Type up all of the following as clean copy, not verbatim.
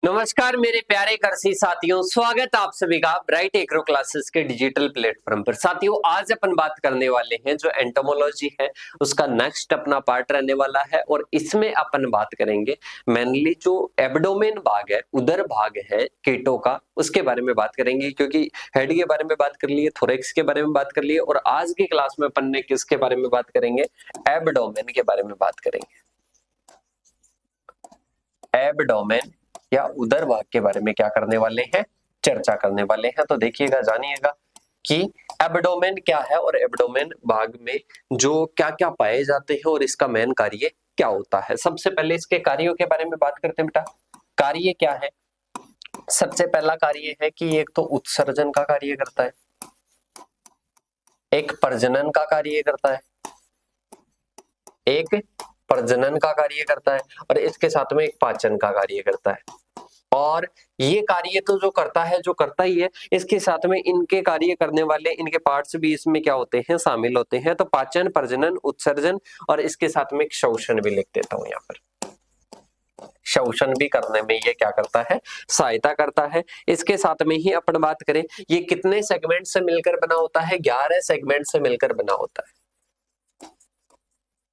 नमस्कार मेरे प्यारे कृषि साथियों, स्वागत आप सभी का ब्राइट एग्रो क्लासेस के डिजिटल प्लेटफॉर्म पर। साथियों, आज अपन बात करने वाले हैं जो एंटोमोलॉजी है उसका नेक्स्ट अपना पार्ट रहने वाला है और इसमें अपन बात करेंगे मेनली जो एब्डोमेन भाग है, उदर भाग है कीटों का, उसके बारे में बात करेंगे। क्योंकि हेड के बारे में बात कर लिए, थोरेक्स के बारे में बात कर लिए और आज की क्लास में अपन ने किसके बारे में बात करेंगे, एब्डोमेन के बारे में बात करेंगे। एब्डोमेन या उदर भाग के बारे में क्या करने वाले हैं, चर्चा करने वाले हैं। तो देखिएगा, जानिएगा कि एब्डोमेन क्या है और एब्डोमेन भाग में जो क्या क्या पाए जाते हैं और इसका मेन कार्य क्या होता है। सबसे पहले इसके कार्यों के बारे में बात करते हैं बेटा। कार्य क्या है? सबसे पहला कार्य है कि एक तो उत्सर्जन का कार्य करता है, एक प्रजनन का कार्य करता है, एक प्रजनन का कार्य करता है और इसके साथ में एक पाचन का कार्य करता है। और ये कार्य तो जो करता है, जो करता ही है, इसके साथ में इनके कार्य करने वाले इनके पार्ट्स भी इसमें क्या होते हैं, शामिल होते हैं। तो पाचन, प्रजनन, उत्सर्जन और इसके साथ में एक शोषण भी लिख देता हूं यहाँ पर। शोषण भी करने में ये क्या करता है, सहायता करता है। इसके साथ में ही अपन बात करें, ये कितने सेगमेंट से मिलकर बना होता है? 11 सेगमेंट से मिलकर बना होता है,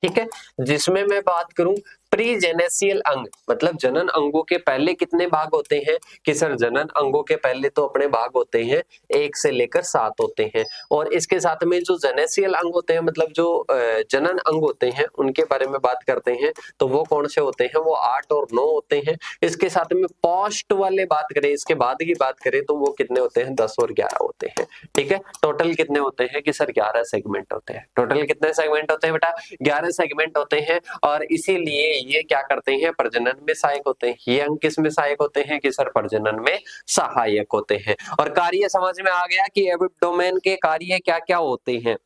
ठीक है। जिसमें मैं बात करूं प्रीजेनेसियल अंग, मतलब जनन अंगों के पहले कितने भाग होते हैं कि सर जनन अंगों के पहले तो अपने भाग होते हैं 1 से लेकर 7 होते हैं। और इसके साथ में जो जेनेसियल अंग होते हैं, मतलब जो जनन अंग होते हैं, उनके बारे में बात करते हैं तो वो कौन से होते हैं? वो 8 और 9 होते हैं। इसके साथ में पोस्ट वाले बात करें, इसके बाद की बात करें तो वो कितने होते हैं? 10 और 11 होते हैं, ठीक है। टोटल कितने होते हैं कि सर 11 सेगमेंट होते हैं। टोटल कितने सेगमेंट होते हैं बेटा? 11 सेगमेंट होते हैं। और इसीलिए ये क्या करते हैं? प्रजनन में सहायक होते हैं। ये अंग किस में सहायक होते हैं कि सर प्रजनन में सहायक होते हैं। और कार्य समझ में आ गया कि एब्डोमेन के कार्य क्या क्या होते हैं,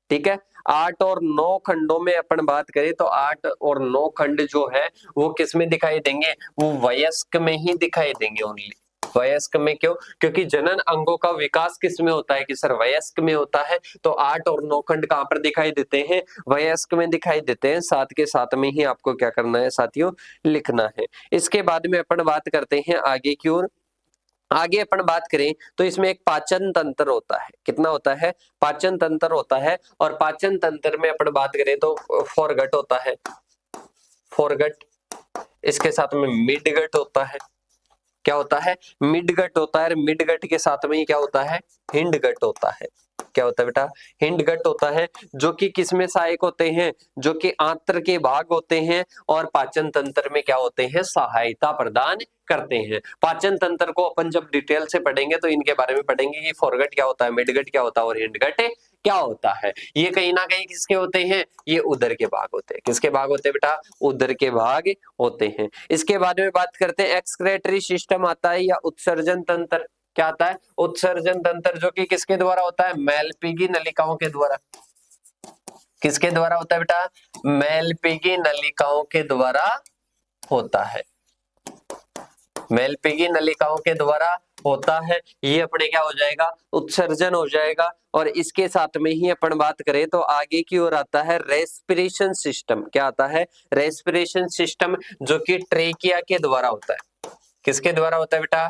ठीक है। 8 और 9 खंडों में अपन बात करें तो 8 और 9 खंड जो है वो किस में दिखाई देंगे? वो वयस्क में ही दिखाई देंगे ओनली। वयस्क में क्यों? क्योंकि जनन अंगों का विकास किस में होता है कि सर वयस्क में होता है। तो 8 और 9 खंड कहां पर दिखाई देते हैं? वयस्क में दिखाई देते हैं। साथ के साथ में ही आपको क्या करना है साथियों? लिखना है। इसके बाद में अपन बात करते हैं आगे की ओर। आगे अपन बात करें तो इसमें एक पाचन तंत्र होता है। कितना होता है? पाचन तंत्र होता है। और पाचन तंत्र में अपन बात करें तो फोरगट होता है, फोरगट। इसके साथ में मिडगट होता है। क्या होता है? मिडगट होता है। मिडगट के साथ में ही क्या होता है? हिंडगट होता है। क्या होता है बेटा? हिंडगट होता है, जो कि किसमें सहायक होते हैं? जो कि आंत्र के भाग होते हैं और पाचन तंत्र में क्या होते हैं? सहायता प्रदान करते हैं। पाचन तंत्र को अपन जब डिटेल से पढ़ेंगे तो इनके बारे में पढ़ेंगे कि फोरगट क्या होता है, मिडगट क्या होता है और हिंडगट क्या होता है। ये कहीं ना कहीं किसके होते हैं? ये उदर के भाग होते हैं। किसके भाग होते हैं बेटा? उदर के भाग होते हैं। इसके बारे में बात करते हैं, एक्सक्रेटरी सिस्टम आता है या उत्सर्जन तंत्र। क्या आता है? उत्सर्जन तंत्र, जो कि किसके द्वारा होता है? मेलपीगी नलिकाओं के द्वारा। किसके द्वारा होता है बेटा? मेलपीगी नलिकाओं के द्वारा होता है। मेलपीगी नलिकाओं के द्वारा होता है। ये अपने क्या हो जाएगा? उत्सर्जन हो जाएगा। और इसके साथ में ही अपन बात करें तो आगे की ओर आता है रेस्पिरेशन सिस्टम। क्या आता है? रेस्पिरेशन सिस्टम, जो कि ट्रेकिया के द्वारा होता है। किसके द्वारा होता है बेटा?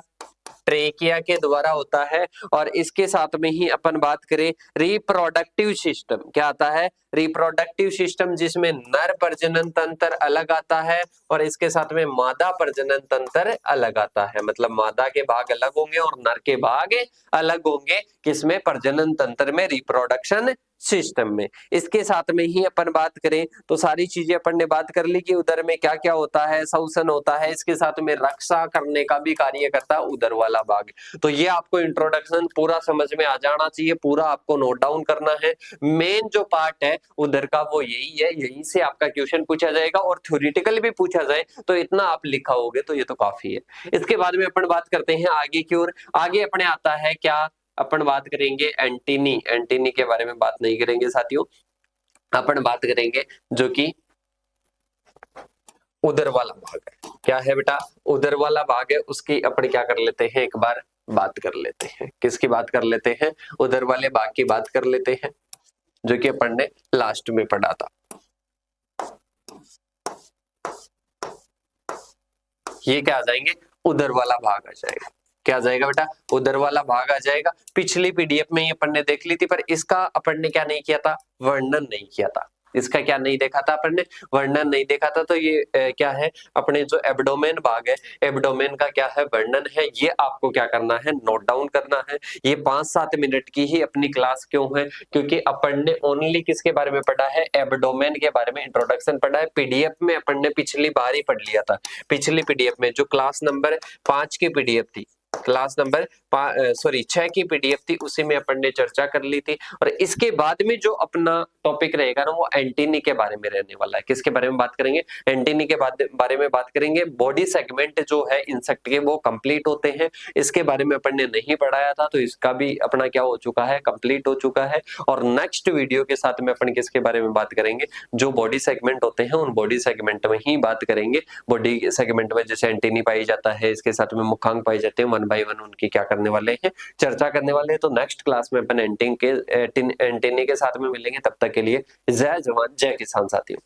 ट्रेकिया के द्वारा होता है। और इसके साथ में ही अपन बात करें रिप्रोडक्टिव सिस्टम। क्या आता है? रिप्रोडक्टिव सिस्टम, जिसमें नर प्रजनन तंत्र अलग आता है और इसके साथ में मादा प्रजनन तंत्र अलग आता है। मतलब मादा के भाग अलग होंगे और नर के भाग अलग होंगे। किसमें? प्रजनन तंत्र में, रिप्रोडक्शन सिस्टम में। इसके साथ में ही अपन बात करें तो सारी चीजें अपन ने बात कर ली कि उदर में क्या क्या होता है। शोषण होता है, इसके साथ में रक्षा करने का भी कार्य करता है उदर वाला भाग। तो ये आपको इंट्रोडक्शन पूरा समझ में आ जाना चाहिए, पूरा आपको नोट डाउन करना है। मेन जो पार्ट है उदर का वो यही है, यहीं से आपका क्वेश्चन पूछा जाएगा और थ्योरेटिकल भी पूछा जाए तो इतना आप लिखा होगे तो ये तो काफी है। इसके बाद में अपन बात करते हैं आगे की ओर। आगे अपने आता है क्या? अपन बात करेंगे एंटीनी। एंटीनी के बारे में बात नहीं करेंगे साथियों, अपन बात करेंगे जो कि उदर वाला भाग है। क्या है बेटा? उदर वाला भाग है, उसकी अपन क्या कर लेते हैं, एक बार बात कर लेते हैं। किसकी बात कर लेते हैं? उदर वाले भाग की बात कर लेते हैं, जो कि अपन ने लास्ट में पढ़ा था। ये क्या आ जाएंगे? उधर वाला भाग आ जाएगा। क्या आ जाएगा बेटा? उधर वाला भाग आ जाएगा। पिछली पीडीएफ में ये अपन ने देख ली थी, पर इसका अपन ने क्या नहीं किया था? वर्णन नहीं किया था। इसका क्या नहीं देखा था अपन ने? वर्णन नहीं देखा था। तो ये क्या है? अपने जो एब्डोमेन भाग है, एब्डोमेन का क्या है? वर्णन है। ये आपको क्या करना है? नोट डाउन करना है। ये 5-7 मिनट की ही अपनी क्लास क्यों है? क्योंकि अपन ने ओनली किसके बारे में पढ़ा है? एब्डोमेन के बारे में इंट्रोडक्शन पढ़ा है। पीडीएफ में अपन ने पिछली बार ही पढ़ लिया था। पिछली पीडीएफ में जो क्लास नंबर 5 की पीडीएफ थी, क्लास नंबर 6 की पीडीएफ थी, उसी में अपन ने चर्चा कर ली थी। और इसके बाद में जो अपना टॉपिक रहेगा ना, वो एंटीनी के बारे में रहने वाला है। किसके बारे में बात करेंगे? एंटीनी के बारे में बात करेंगे। बॉडी सेगमेंट जो है इंसेक्ट के, वो कंप्लीट होते हैं। इसके बारे में अपन ने नहीं पढ़ाया था, तो इसका भी अपना क्या हो चुका है? कंप्लीट हो चुका है। और नेक्स्ट वीडियो के साथ में अपन किसके बारे में बात करेंगे? जो बॉडी सेगमेंट होते हैं, उन बॉडी सेगमेंट में ही बात करेंगे। बॉडी सेगमेंट में जैसे एंटीनी पाई जाता है, इसके साथ में मुखांग पाई जाते हैं, 1 बाय 1 उनकी क्या करने वाले हैं? चर्चा करने वाले हैं। तो नेक्स्ट क्लास में अपन एंटीनी के साथ में मिलेंगे। तब तक के लिए जय जवान जय किसान साथियों।